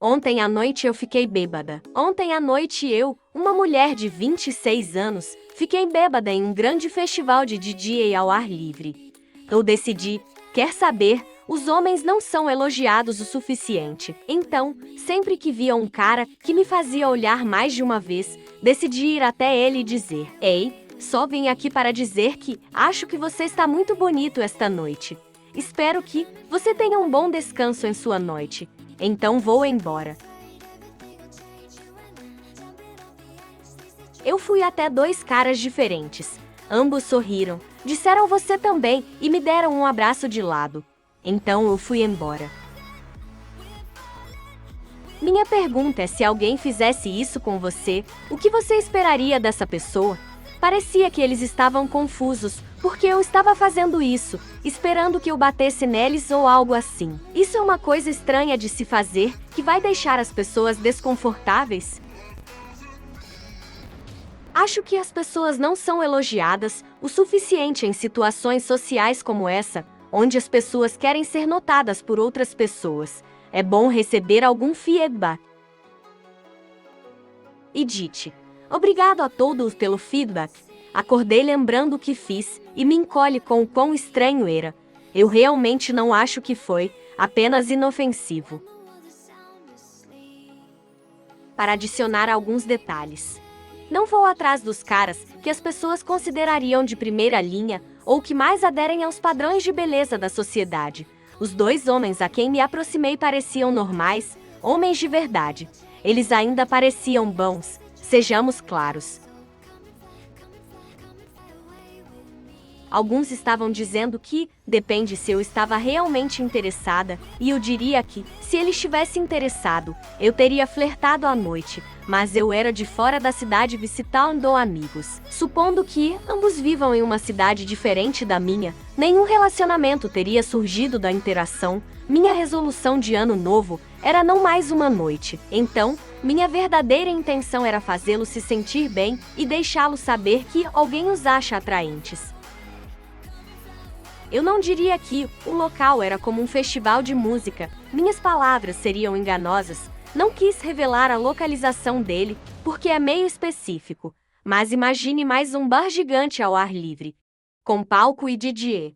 Ontem à noite eu fiquei bêbada. Ontem à noite eu, uma mulher de 26 anos, fiquei bêbada em um grande festival de DJ ao ar livre. Eu decidi, quer saber, os homens não são elogiados o suficiente. Então, sempre que via um cara que me fazia olhar mais de uma vez, decidi ir até ele e dizer: "Ei, só vim aqui para dizer que acho que você está muito bonito esta noite. Espero que você tenha um bom descanso em sua noite. Então vou embora." Eu fui até dois caras diferentes. Ambos sorriram, disseram você também e me deram um abraço de lado. Então eu fui embora. Minha pergunta é: se alguém fizesse isso com você, o que você esperaria dessa pessoa? Parecia que eles estavam confusos, porque eu estava fazendo isso, esperando que eu batesse neles ou algo assim. Isso é uma coisa estranha de se fazer, que vai deixar as pessoas desconfortáveis. Acho que as pessoas não são elogiadas o suficiente em situações sociais como essa, onde as pessoas querem ser notadas por outras pessoas. É bom receber algum feedback. Edith: obrigado a todos pelo feedback. Acordei lembrando o que fiz e me encolhe com o quão estranho era. Eu realmente não acho que foi, apenas inofensivo. Para adicionar alguns detalhes. Não vou atrás dos caras que as pessoas considerariam de primeira linha ou que mais aderem aos padrões de beleza da sociedade. Os dois homens a quem me aproximei pareciam normais, homens de verdade. Eles ainda pareciam bons, sejamos claros. Alguns estavam dizendo que, depende se eu estava realmente interessada, e eu diria que, se ele estivesse interessado, eu teria flertado à noite, mas eu era de fora da cidade visitando amigos. Supondo que ambos vivam em uma cidade diferente da minha, nenhum relacionamento teria surgido da interação. Minha resolução de ano novo era não mais uma noite. Então, minha verdadeira intenção era fazê-lo se sentir bem e deixá-lo saber que alguém os acha atraentes. Eu não diria que o local era como um festival de música. Minhas palavras seriam enganosas. Não quis revelar a localização dele, porque é meio específico. Mas imagine mais um bar gigante ao ar livre, com palco e DJ.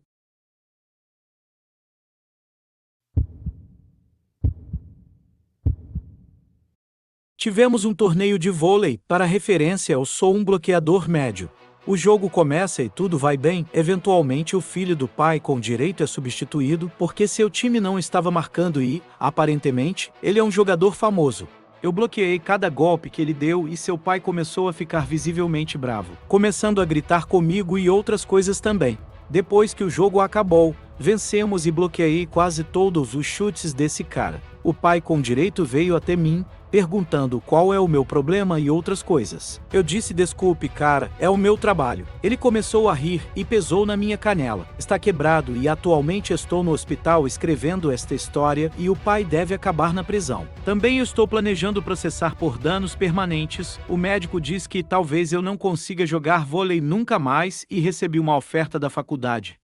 Tivemos um torneio de vôlei. Para referência, eu sou um bloqueador médio. O jogo começa e tudo vai bem. Eventualmente, o filho do pai com direito é substituído porque seu time não estava marcando e, aparentemente, ele é um jogador famoso. Eu bloqueei cada golpe que ele deu e seu pai começou a ficar visivelmente bravo, começando a gritar comigo e outras coisas também. Depois que o jogo acabou, vencemos e bloqueei quase todos os chutes desse cara. O pai com direito veio até mim, perguntando qual é o meu problema e outras coisas. Eu disse: desculpe, cara, é o meu trabalho. Ele começou a rir e pesou na minha canela. Está quebrado e atualmente estou no hospital escrevendo esta história e o pai deve acabar na prisão. Também estou planejando processar por danos permanentes. O médico diz que talvez eu não consiga jogar vôlei nunca mais e recebi uma oferta da faculdade.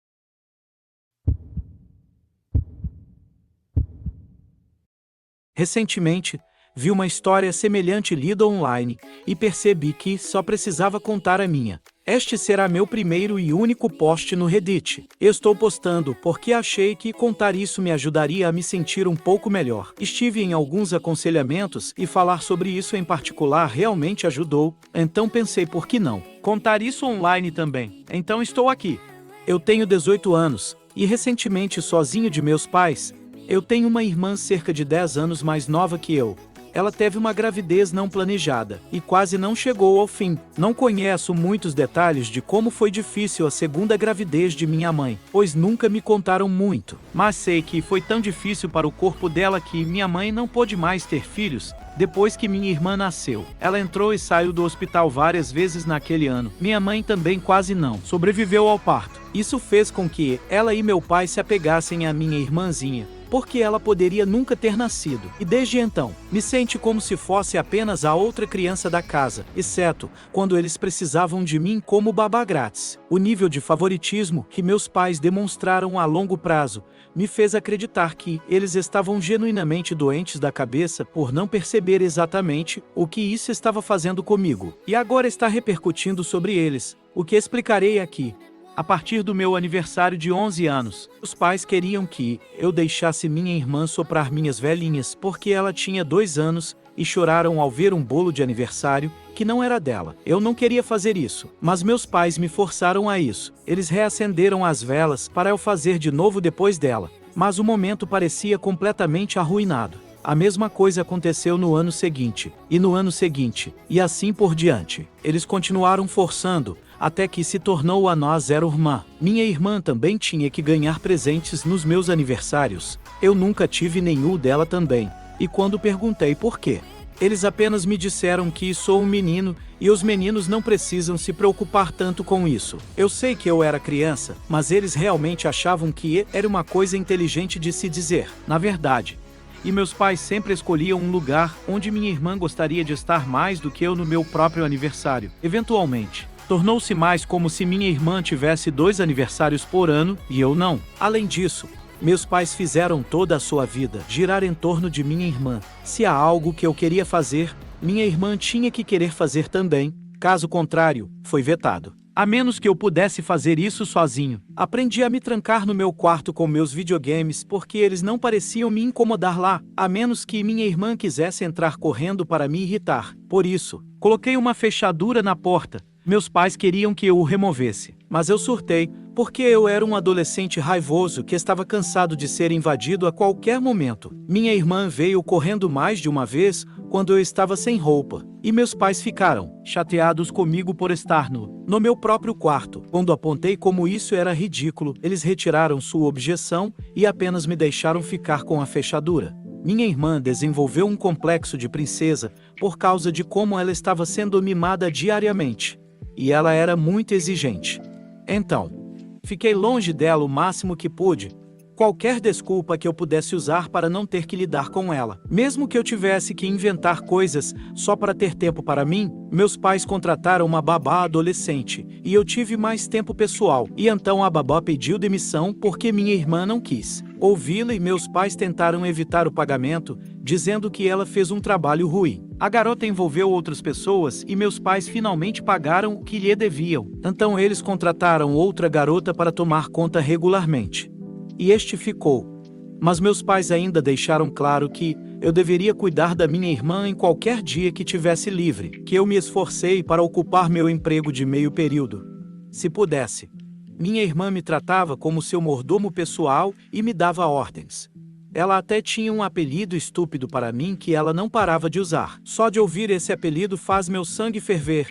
Recentemente, vi uma história semelhante lida online e percebi que só precisava contar a minha. Este será meu primeiro e único post no Reddit. Estou postando porque achei que contar isso me ajudaria a me sentir um pouco melhor. Estive em alguns aconselhamentos e falar sobre isso em particular realmente ajudou, então pensei por que não contar isso online também. Então estou aqui. Eu tenho 18 anos e recentemente sozinho de meus pais. Eu tenho uma irmã cerca de 10 anos mais nova que eu. Ela teve uma gravidez não planejada e quase não chegou ao fim. Não conheço muitos detalhes de como foi difícil a segunda gravidez de minha mãe, pois nunca me contaram muito. Mas sei que foi tão difícil para o corpo dela que minha mãe não pôde mais ter filhos depois que minha irmã nasceu. Ela entrou e saiu do hospital várias vezes naquele ano. Minha mãe também quase não sobreviveu ao parto. Isso fez com que ela e meu pai se apegassem à minha irmãzinha. porque ela poderia nunca ter nascido. E desde então, me sente como se fosse apenas a outra criança da casa, exceto quando eles precisavam de mim como babá grátis. O nível de favoritismo que meus pais demonstraram a longo prazo me fez acreditar que eles estavam genuinamente doentes da cabeça por não perceber exatamente o que isso estava fazendo comigo. E agora está repercutindo sobre eles, o que explicarei aqui. A partir do meu aniversário de 11 anos, os pais queriam que eu deixasse minha irmã soprar minhas velhinhas porque ela tinha 2 anos e choraram ao ver um bolo de aniversário que não era dela. Eu não queria fazer isso, mas meus pais me forçaram a isso. Eles reacenderam as velas para eu fazer de novo depois dela, mas o momento parecia completamente arruinado. A mesma coisa aconteceu no ano seguinte, e no ano seguinte, e assim por diante. Eles continuaram forçando, até que se tornou a nós era irmã. Minha irmã também tinha que ganhar presentes nos meus aniversários. Eu nunca tive nenhum dela também. E quando perguntei por quê, eles apenas me disseram que sou um menino e os meninos não precisam se preocupar tanto com isso. Eu sei que eu era criança, mas eles realmente achavam que era uma coisa inteligente de se dizer. Na verdade, e meus pais sempre escolhiam um lugar onde minha irmã gostaria de estar mais do que eu no meu próprio aniversário. Eventualmente, tornou-se mais como se minha irmã tivesse 2 aniversários por ano e eu não. Além disso, meus pais fizeram toda a sua vida girar em torno de minha irmã. Se há algo que eu queria fazer, minha irmã tinha que querer fazer também. Caso contrário, foi vetado. A menos que eu pudesse fazer isso sozinho. Aprendi a me trancar no meu quarto com meus videogames porque eles não pareciam me incomodar lá, a menos que minha irmã quisesse entrar correndo para me irritar. Por isso, coloquei uma fechadura na porta. Meus pais queriam que eu o removesse, mas eu surtei, porque eu era um adolescente raivoso que estava cansado de ser invadido a qualquer momento. Minha irmã veio correndo mais de uma vez quando eu estava sem roupa, e meus pais ficaram chateados comigo por estar no meu próprio quarto. Quando apontei como isso era ridículo, eles retiraram sua objeção e apenas me deixaram ficar com a fechadura. Minha irmã desenvolveu um complexo de princesa por causa de como ela estava sendo mimada diariamente. E ela era muito exigente. Então, fiquei longe dela o máximo que pude. Qualquer desculpa que eu pudesse usar para não ter que lidar com ela. Mesmo que eu tivesse que inventar coisas só para ter tempo para mim, meus pais contrataram uma babá adolescente e eu tive mais tempo pessoal. E então a babá pediu demissão porque minha irmã não quis ouvi-la e meus pais tentaram evitar o pagamento, dizendo que ela fez um trabalho ruim. A garota envolveu outras pessoas e meus pais finalmente pagaram o que lhe deviam. Então eles contrataram outra garota para tomar conta regularmente. E este ficou. Mas meus pais ainda deixaram claro que eu deveria cuidar da minha irmã em qualquer dia que tivesse livre, que eu me esforcei para ocupar meu emprego de meio período. Se pudesse. Minha irmã me tratava como seu mordomo pessoal e me dava ordens. Ela até tinha um apelido estúpido para mim que ela não parava de usar. Só de ouvir esse apelido faz meu sangue ferver.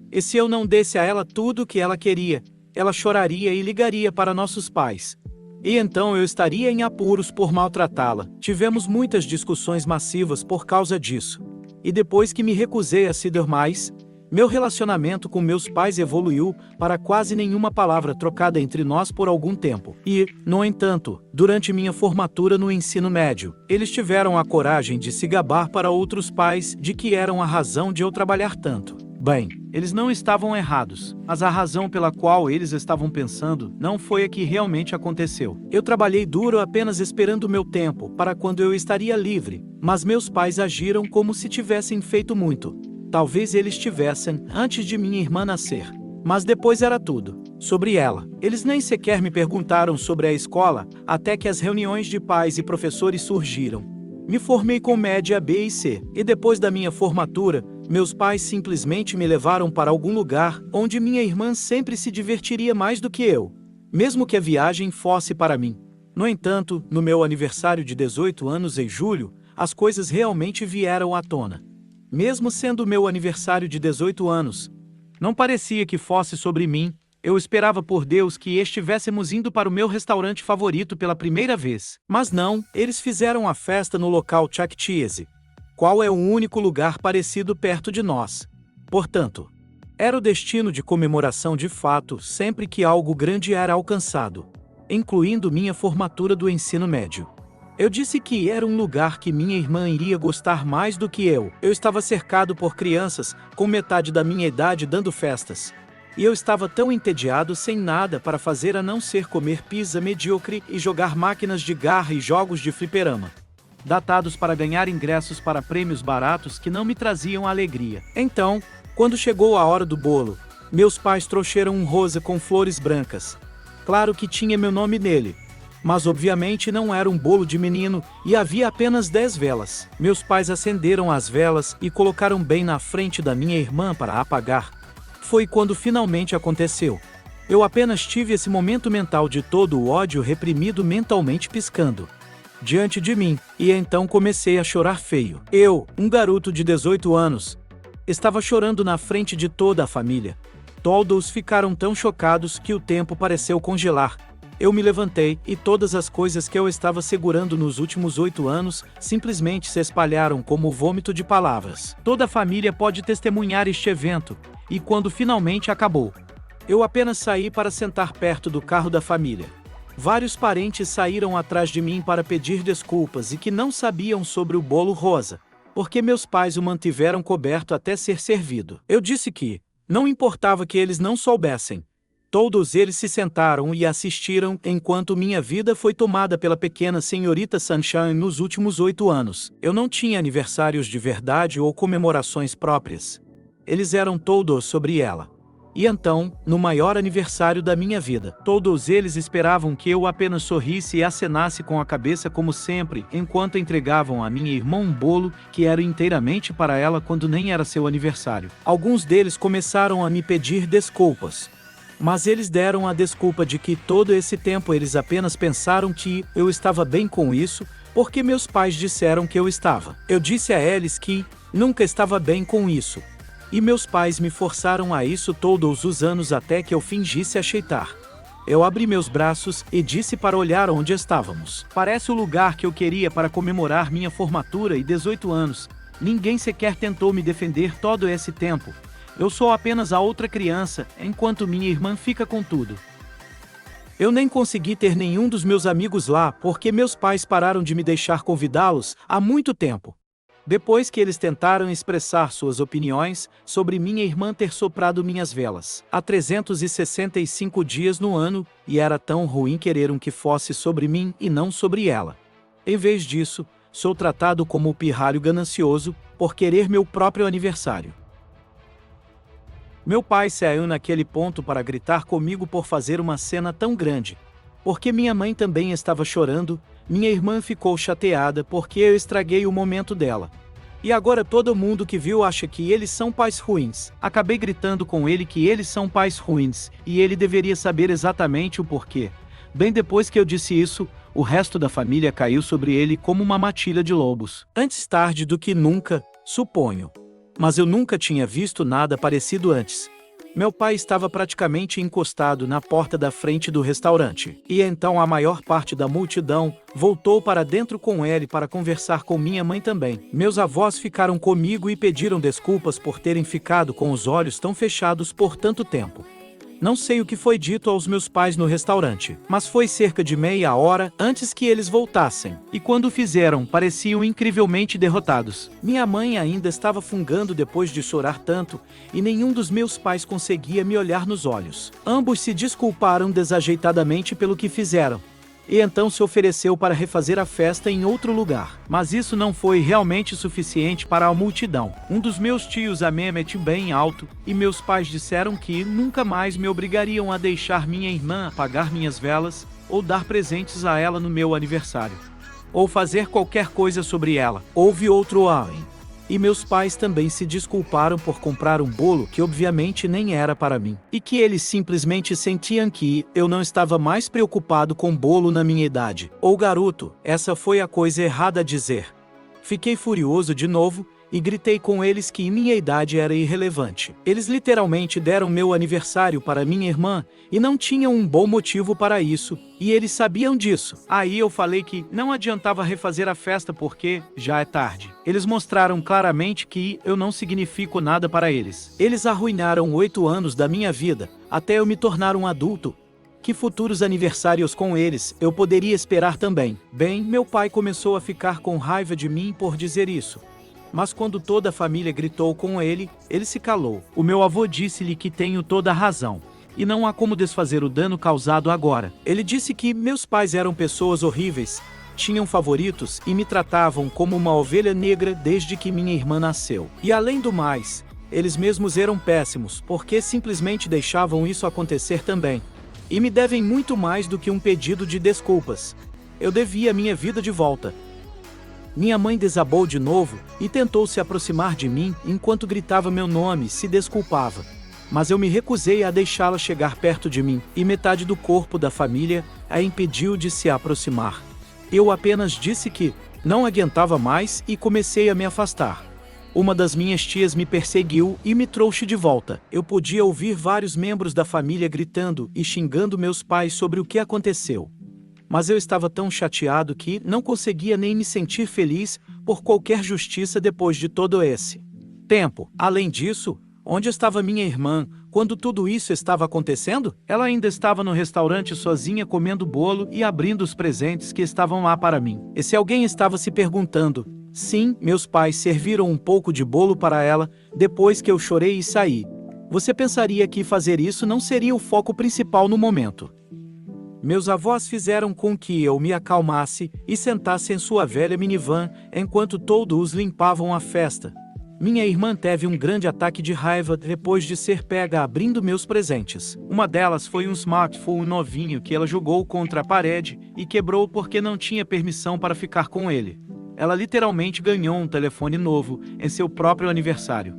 E se eu não desse a ela tudo o que ela queria, ela choraria e ligaria para nossos pais. E então eu estaria em apuros por maltratá-la. Tivemos muitas discussões massivas por causa disso. E depois que me recusei a ceder mais, meu relacionamento com meus pais evoluiu para quase nenhuma palavra trocada entre nós por algum tempo. E, no entanto, durante minha formatura no ensino médio, eles tiveram a coragem de se gabar para outros pais de que eram a razão de eu trabalhar tanto. Bem, eles não estavam errados, mas a razão pela qual eles estavam pensando não foi a que realmente aconteceu. Eu trabalhei duro apenas esperando meu tempo para quando eu estaria livre, mas meus pais agiram como se tivessem feito muito. Talvez eles tivessem antes de minha irmã nascer, mas depois era tudo sobre ela. Eles nem sequer me perguntaram sobre a escola até que as reuniões de pais e professores surgiram. Me formei com média B e C, e depois da minha formatura, meus pais simplesmente me levaram para algum lugar onde minha irmã sempre se divertiria mais do que eu, mesmo que a viagem fosse para mim. No entanto, no meu aniversário de 18 anos em julho, as coisas realmente vieram à tona. Mesmo sendo meu aniversário de 18 anos, não parecia que fosse sobre mim. Eu esperava por Deus que estivéssemos indo para o meu restaurante favorito pela primeira vez. Mas não, eles fizeram a festa no local Chuck E. Cheese, qual é o único lugar parecido perto de nós. Portanto, era o destino de comemoração de fato sempre que algo grande era alcançado, incluindo minha formatura do ensino médio. Eu disse que era um lugar que minha irmã iria gostar mais do que eu. Eu estava cercado por crianças, com metade da minha idade dando festas. E eu estava tão entediado sem nada para fazer a não ser comer pizza medíocre e jogar máquinas de garra e jogos de fliperama, datados para ganhar ingressos para prêmios baratos que não me traziam alegria. Então, quando chegou a hora do bolo, meus pais trouxeram um rosa com flores brancas. Claro que tinha meu nome nele, mas obviamente não era um bolo de menino e havia apenas 10 velas. Meus pais acenderam as velas e colocaram bem na frente da minha irmã para apagar. Foi quando finalmente aconteceu. Eu apenas tive esse momento mental de todo o ódio reprimido mentalmente piscando diante de mim, e então comecei a chorar feio. Eu, um garoto de 18 anos, estava chorando na frente de toda a família. Todos ficaram tão chocados que o tempo pareceu congelar. Eu me levantei e todas as coisas que eu estava segurando nos últimos 8 anos simplesmente se espalharam como vômito de palavras. Toda a família pode testemunhar este evento, e quando finalmente acabou, eu apenas saí para sentar perto do carro da família. Vários parentes saíram atrás de mim para pedir desculpas e que não sabiam sobre o bolo rosa, porque meus pais o mantiveram coberto até ser servido. Eu disse que não importava que eles não soubessem. Todos eles se sentaram e assistiram enquanto minha vida foi tomada pela pequena senhorita Sunshine nos últimos 8 anos. Eu não tinha aniversários de verdade ou comemorações próprias. Eles eram todos sobre ela. E então, no maior aniversário da minha vida, todos eles esperavam que eu apenas sorrisse e acenasse com a cabeça como sempre, enquanto entregavam a minha irmã um bolo que era inteiramente para ela quando nem era seu aniversário. Alguns deles começaram a me pedir desculpas. Mas eles deram a desculpa de que todo esse tempo eles apenas pensaram que eu estava bem com isso, porque meus pais disseram que eu estava. Eu disse a eles que nunca estava bem com isso. E meus pais me forçaram a isso todos os anos até que eu fingisse aceitar. Eu abri meus braços e disse para olhar onde estávamos. Parece o lugar que eu queria para comemorar minha formatura e 18 anos. Ninguém sequer tentou me defender todo esse tempo. Eu sou apenas a outra criança, enquanto minha irmã fica com tudo. Eu nem consegui ter nenhum dos meus amigos lá porque meus pais pararam de me deixar convidá-los há muito tempo. Depois que eles tentaram expressar suas opiniões sobre minha irmã ter soprado minhas velas há 365 dias no ano, e era tão ruim querer que fosse sobre mim e não sobre ela. Em vez disso, sou tratado como o pirralho ganancioso por querer meu próprio aniversário. Meu pai saiu naquele ponto para gritar comigo por fazer uma cena tão grande. Porque minha mãe também estava chorando, minha irmã ficou chateada porque eu estraguei o momento dela. E agora todo mundo que viu acha que eles são pais ruins. Acabei gritando com ele que eles são pais ruins, e ele deveria saber exatamente o porquê. Bem depois que eu disse isso, o resto da família caiu sobre ele como uma matilha de lobos. Antes tarde do que nunca, suponho. Mas eu nunca tinha visto nada parecido antes. Meu pai estava praticamente encostado na porta da frente do restaurante. E então a maior parte da multidão voltou para dentro com ele para conversar com minha mãe também. Meus avós ficaram comigo e pediram desculpas por terem ficado com os olhos tão fechados por tanto tempo. Não sei o que foi dito aos meus pais no restaurante, mas foi cerca de meia hora antes que eles voltassem. E quando fizeram, pareciam incrivelmente derrotados. Minha mãe ainda estava fungando depois de chorar tanto, e nenhum dos meus pais conseguia me olhar nos olhos. Ambos se desculparam desajeitadamente pelo que fizeram. E então se ofereceu para refazer a festa em outro lugar. Mas isso não foi realmente suficiente para a multidão. Um dos meus tios a mete bem alto, e meus pais disseram que nunca mais me obrigariam a deixar minha irmã apagar minhas velas, ou dar presentes a ela no meu aniversário, ou fazer qualquer coisa sobre ela. Houve outro homem. E meus pais também se desculparam por comprar um bolo que obviamente nem era para mim. E que eles simplesmente sentiam que eu não estava mais preocupado com bolo na minha idade. Ou garoto, essa foi a coisa errada a dizer. Fiquei furioso de novo e gritei com eles que minha idade era irrelevante. Eles literalmente deram meu aniversário para minha irmã e não tinham um bom motivo para isso, e eles sabiam disso. Aí eu falei que não adiantava refazer a festa porque já é tarde. Eles mostraram claramente que eu não significo nada para eles. Eles arruinaram 8 anos da minha vida, até eu me tornar um adulto, Que futuros aniversários com eles eu poderia esperar também? Bem, meu pai começou a ficar com raiva de mim por dizer isso. Mas quando toda a família gritou com ele, ele se calou. O meu avô disse-lhe que tenho toda a razão. E não há como desfazer o dano causado agora. Ele disse que meus pais eram pessoas horríveis, tinham favoritos e me tratavam como uma ovelha negra desde que minha irmã nasceu. E além do mais, eles mesmos eram péssimos, porque simplesmente deixavam isso acontecer também. E me devem muito mais do que um pedido de desculpas. Eu devia minha vida de volta. Minha mãe desabou de novo e tentou se aproximar de mim enquanto gritava meu nome e se desculpava. Mas eu me recusei a deixá-la chegar perto de mim, e metade do corpo da família a impediu de se aproximar. Eu apenas disse que não aguentava mais e comecei a me afastar. Uma das minhas tias me perseguiu e me trouxe de volta. Eu podia ouvir vários membros da família gritando e xingando meus pais sobre o que aconteceu. Mas eu estava tão chateado que não conseguia nem me sentir feliz por qualquer justiça depois de todo esse tempo. Além disso, onde estava minha irmã quando tudo isso estava acontecendo? Ela ainda estava no restaurante sozinha comendo bolo e abrindo os presentes que estavam lá para mim. E se alguém estava se perguntando, sim, meus pais serviram um pouco de bolo para ela depois que eu chorei e saí. Você pensaria que fazer isso não seria o foco principal no momento. Meus avós fizeram com que eu me acalmasse e sentasse em sua velha minivan enquanto todos limpavam a festa. Minha irmã teve um grande ataque de raiva depois de ser pega abrindo meus presentes. Uma delas foi um smartphone novinho que ela jogou contra a parede e quebrou porque não tinha permissão para ficar com ele. Ela literalmente ganhou um telefone novo em seu próprio aniversário.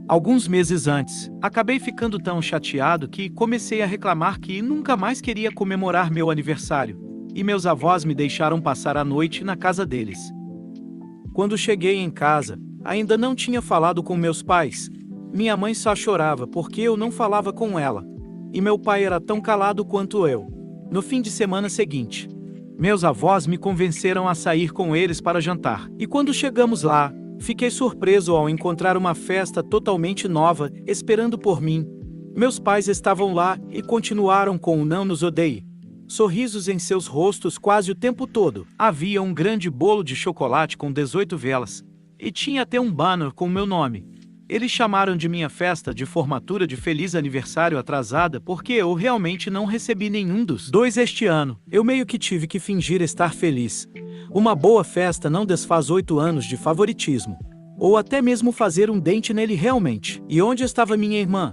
Alguns meses antes, acabei ficando tão chateado que comecei a reclamar que nunca mais queria comemorar meu aniversário, e meus avós me deixaram passar a noite na casa deles. Quando cheguei em casa, ainda não tinha falado com meus pais. Minha mãe só chorava porque eu não falava com ela, e meu pai era tão calado quanto eu. No fim de semana seguinte, meus avós me convenceram a sair com eles para jantar, e quando chegamos lá, fiquei surpreso ao encontrar uma festa totalmente nova esperando por mim. Meus pais estavam lá e continuaram com o não nos odeie. Sorrisos em seus rostos quase o tempo todo. Havia um grande bolo de chocolate com 18 velas. E tinha até um banner com meu nome. Eles chamaram de minha festa de formatura de feliz aniversário atrasada porque eu realmente não recebi nenhum dos dois este ano. Eu meio que tive que fingir estar feliz. Uma boa festa não desfaz 8 anos de favoritismo. Ou até mesmo fazer um dente nele realmente. E onde estava minha irmã?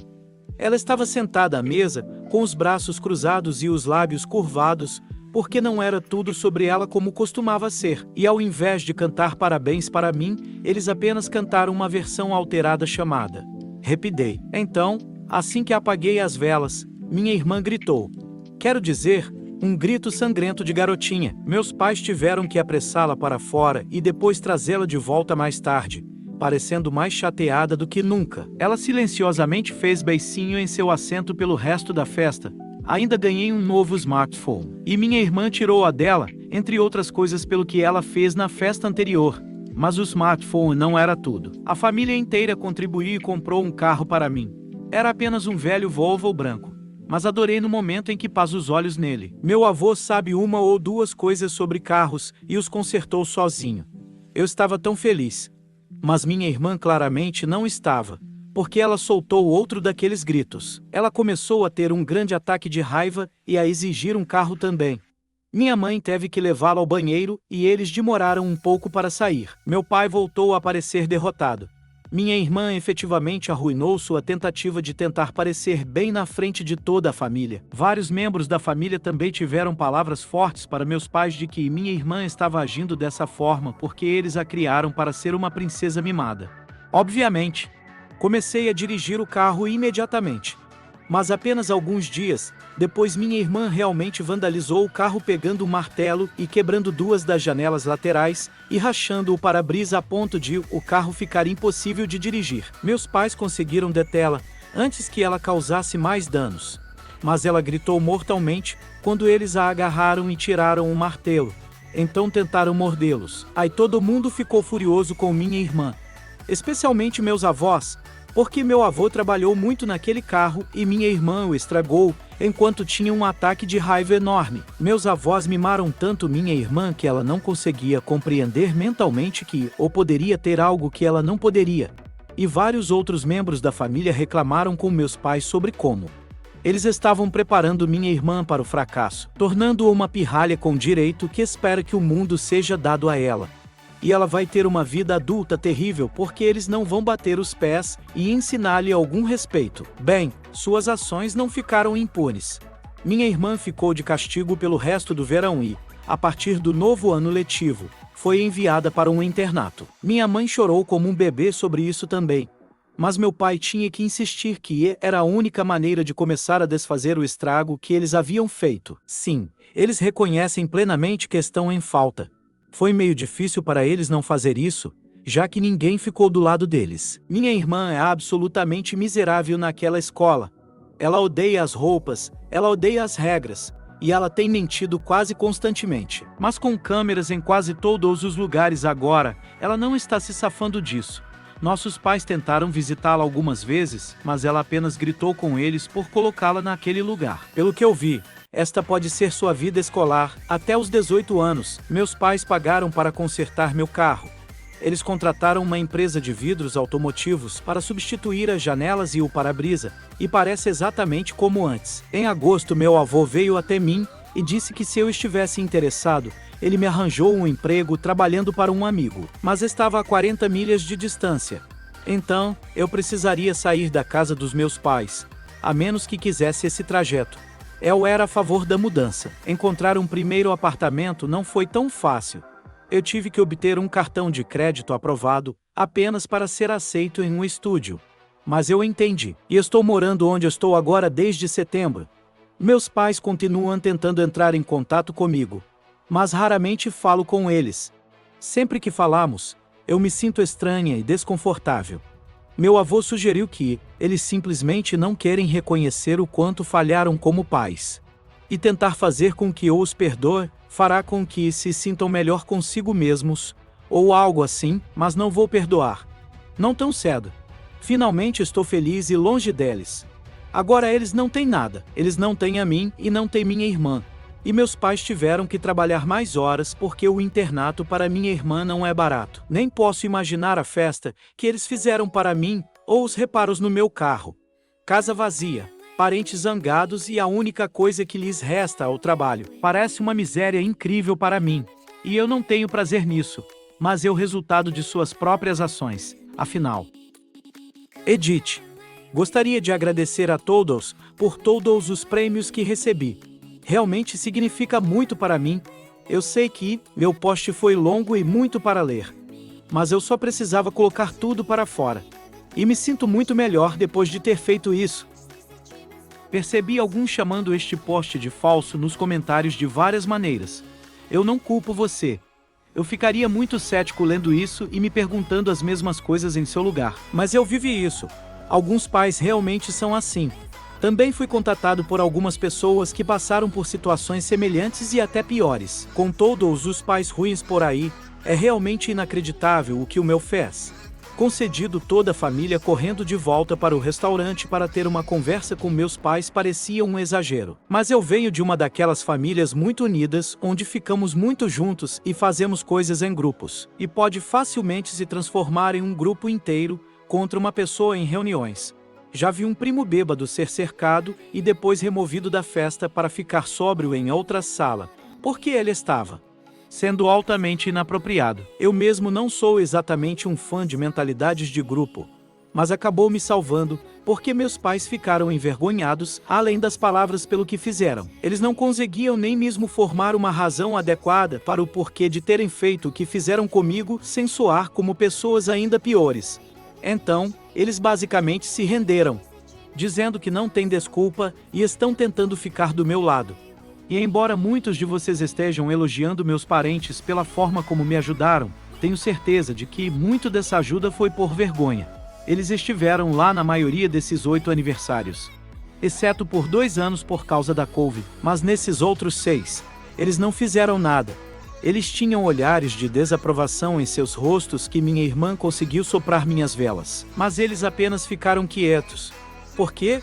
Ela estava sentada à mesa, com os braços cruzados e os lábios curvados, porque não era tudo sobre ela como costumava ser. E ao invés de cantar parabéns para mim, eles apenas cantaram uma versão alterada chamada Happy Day. Então, assim que apaguei as velas, minha irmã gritou. Quero dizer, um grito sangrento de garotinha. Meus pais tiveram que apressá-la para fora e depois trazê-la de volta mais tarde, parecendo mais chateada do que nunca. Ela silenciosamente fez beicinho em seu assento pelo resto da festa. Ainda ganhei um novo smartphone. E minha irmã tirou a dela, entre outras coisas pelo que ela fez na festa anterior. Mas o smartphone não era tudo. A família inteira contribuiu e comprou um carro para mim. Era apenas um velho Volvo branco. Mas adorei no momento em que pus os olhos nele. Meu avô sabe uma ou duas coisas sobre carros e os consertou sozinho. Eu estava tão feliz. Mas minha irmã claramente não estava, porque ela soltou outro daqueles gritos. Ela começou a ter um grande ataque de raiva e a exigir um carro também. Minha mãe teve que levá-la ao banheiro e eles demoraram um pouco para sair. Meu pai voltou a parecer derrotado. Minha irmã efetivamente arruinou sua tentativa de tentar parecer bem na frente de toda a família. Vários membros da família também tiveram palavras fortes para meus pais de que minha irmã estava agindo dessa forma porque eles a criaram para ser uma princesa mimada. Obviamente, comecei a dirigir o carro imediatamente. Mas apenas alguns dias depois minha irmã realmente vandalizou o carro pegando um martelo e quebrando 2 das janelas laterais e rachando o para-brisa a ponto de o carro ficar impossível de dirigir. Meus pais conseguiram detê-la antes que ela causasse mais danos. Mas ela gritou mortalmente quando eles a agarraram e tiraram o martelo. Então tentaram mordê-los. Aí todo mundo ficou furioso com minha irmã, especialmente meus avós, porque meu avô trabalhou muito naquele carro e minha irmã o estragou, enquanto tinha um ataque de raiva enorme. Meus avós mimaram tanto minha irmã que ela não conseguia compreender mentalmente que ou poderia ter algo que ela não poderia. E vários outros membros da família reclamaram com meus pais sobre como eles estavam preparando minha irmã para o fracasso, tornando-a uma pirralha com direito que espera que o mundo seja dado a ela. E ela vai ter uma vida adulta terrível porque eles não vão bater os pés e ensinar-lhe algum respeito. Bem, suas ações não ficaram impunes. Minha irmã ficou de castigo pelo resto do verão e, a partir do novo ano letivo, foi enviada para um internato. Minha mãe chorou como um bebê sobre isso também. Mas meu pai tinha que insistir que era a única maneira de começar a desfazer o estrago que eles haviam feito. Sim, eles reconhecem plenamente que estão em falta. Foi meio difícil para eles não fazer isso, já que ninguém ficou do lado deles. Minha irmã é absolutamente miserável naquela escola. Ela odeia as roupas, ela odeia as regras, e ela tem mentido quase constantemente. Mas com câmeras em quase todos os lugares agora, ela não está se safando disso. Nossos pais tentaram visitá-la algumas vezes, mas ela apenas gritou com eles por colocá-la naquele lugar. Pelo que eu vi, esta pode ser sua vida escolar até os 18 anos. Meus pais pagaram para consertar meu carro. Eles contrataram uma empresa de vidros automotivos para substituir as janelas e o para-brisa, e parece exatamente como antes. Em agosto, meu avô veio até mim e disse que se eu estivesse interessado, ele me arranjou um emprego trabalhando para um amigo, mas estava a 40 milhas de distância. Então, eu precisaria sair da casa dos meus pais, a menos que quisesse esse trajeto. Eu era a favor da mudança. Encontrar um primeiro apartamento não foi tão fácil. Eu tive que obter um cartão de crédito aprovado, apenas para ser aceito em um estúdio. Mas eu entendi, e estou morando onde estou agora desde setembro. Meus pais continuam tentando entrar em contato comigo, mas raramente falo com eles. Sempre que falamos, eu me sinto estranha e desconfortável. Meu avô sugeriu que eles simplesmente não querem reconhecer o quanto falharam como pais. E tentar fazer com que eu os perdoe fará com que se sintam melhor consigo mesmos, ou algo assim, mas não vou perdoar. Não tão cedo. Finalmente estou feliz e longe deles. Agora eles não têm nada, eles não têm a mim e não têm minha irmã. E meus pais tiveram que trabalhar mais horas porque o internato para minha irmã não é barato. Nem posso imaginar a festa que eles fizeram para mim ou os reparos no meu carro. Casa vazia, parentes zangados e a única coisa que lhes resta ao trabalho. Parece uma miséria incrível para mim. E eu não tenho prazer nisso, mas é o resultado de suas próprias ações, afinal. Edith. Gostaria de agradecer a todos por todos os prêmios que recebi. Realmente significa muito para mim. Eu sei que meu post foi longo e muito para ler, mas eu só precisava colocar tudo para fora. E me sinto muito melhor depois de ter feito isso. Percebi alguns chamando este post de falso nos comentários de várias maneiras. Eu não culpo você. Eu ficaria muito cético lendo isso e me perguntando as mesmas coisas em seu lugar. Mas eu vivi isso. Alguns pais realmente são assim. Também fui contatado por algumas pessoas que passaram por situações semelhantes e até piores. Com todos os pais ruins por aí, é realmente inacreditável o que o meu fez. Concedido toda a família correndo de volta para o restaurante para ter uma conversa com meus pais parecia um exagero. Mas eu venho de uma daquelas famílias muito unidas, onde ficamos muito juntos e fazemos coisas em grupos. E pode facilmente se transformar em um grupo inteiro contra uma pessoa em reuniões. Já vi um primo bêbado ser cercado e depois removido da festa para ficar sóbrio em outra sala, porque ele estava sendo altamente inapropriado. Eu mesmo não sou exatamente um fã de mentalidades de grupo, mas acabou me salvando porque meus pais ficaram envergonhados, além das palavras pelo que fizeram. Eles não conseguiam nem mesmo formar uma razão adequada para o porquê de terem feito o que fizeram comigo sem soar como pessoas ainda piores. Então, eles basicamente se renderam, dizendo que não tem desculpa e estão tentando ficar do meu lado. E embora muitos de vocês estejam elogiando meus parentes pela forma como me ajudaram, tenho certeza de que muito dessa ajuda foi por vergonha. Eles estiveram lá na maioria desses 8 aniversários, exceto por 2 anos por causa da Covid, mas nesses outros 6, eles não fizeram nada. Eles tinham olhares de desaprovação em seus rostos que minha irmã conseguiu soprar minhas velas. Mas eles apenas ficaram quietos. Por quê?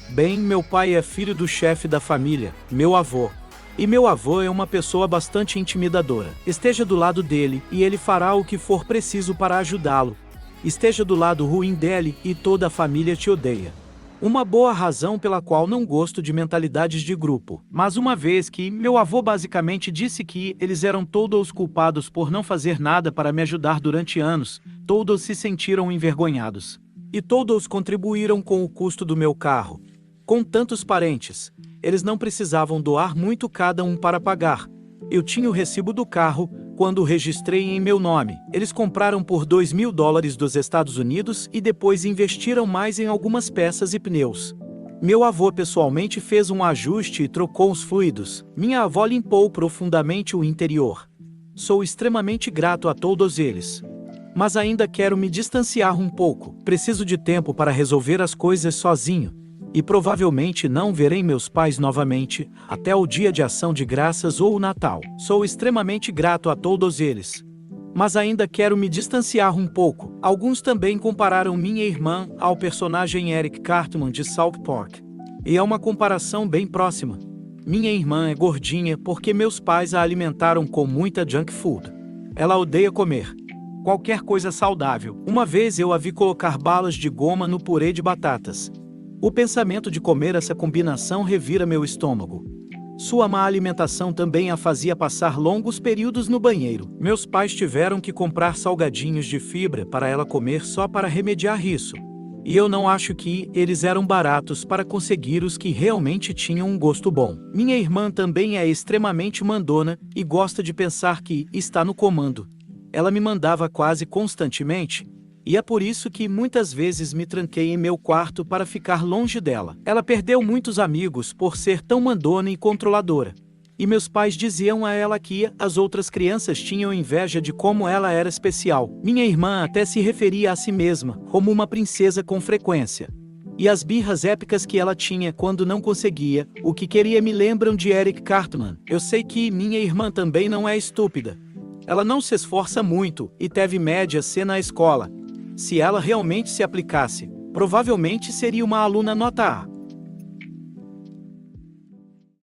Bem, meu pai é filho do chefe da família, meu avô. E meu avô é uma pessoa bastante intimidadora. Esteja do lado dele e ele fará o que for preciso para ajudá-lo. Esteja do lado ruim dele e toda a família te odeia. Uma boa razão pela qual não gosto de mentalidades de grupo. Mas uma vez que meu avô basicamente disse que eles eram todos culpados por não fazer nada para me ajudar durante anos, todos se sentiram envergonhados. E todos contribuíram com o custo do meu carro. Com tantos parentes, eles não precisavam doar muito cada um para pagar. Eu tinha o recibo do carro quando o registrei em meu nome. Eles compraram por $2.000 dos Estados Unidos e depois investiram mais em algumas peças e pneus. Meu avô pessoalmente fez um ajuste e trocou os fluidos. Minha avó limpou profundamente o interior. Sou extremamente grato a todos eles. Mas ainda quero me distanciar um pouco. Preciso de tempo para resolver as coisas sozinho. E provavelmente não verei meus pais novamente, até o dia de ação de graças ou o Natal. Sou extremamente grato a todos eles. Mas ainda quero me distanciar um pouco. Alguns também compararam minha irmã ao personagem Eric Cartman de South Park. E é uma comparação bem próxima. Minha irmã é gordinha porque meus pais a alimentaram com muita junk food. Ela odeia comer qualquer coisa saudável. Uma vez eu a vi colocar balas de goma no purê de batatas. O pensamento de comer essa combinação revira meu estômago. Sua má alimentação também a fazia passar longos períodos no banheiro. Meus pais tiveram que comprar salgadinhos de fibra para ela comer só para remediar isso. E eu não acho que eles eram baratos para conseguir os que realmente tinham um gosto bom. Minha irmã também é extremamente mandona e gosta de pensar que está no comando. Ela me mandava quase constantemente. E é por isso que muitas vezes me tranquei em meu quarto para ficar longe dela. Ela perdeu muitos amigos por ser tão mandona e controladora. E meus pais diziam a ela que as outras crianças tinham inveja de como ela era especial. Minha irmã até se referia a si mesma como uma princesa com frequência. E as birras épicas que ela tinha quando não conseguia o que queria me lembram de Eric Cartman. Eu sei que minha irmã também não é estúpida. Ela não se esforça muito e teve média C na escola. Se ela realmente se aplicasse, provavelmente seria uma aluna nota A.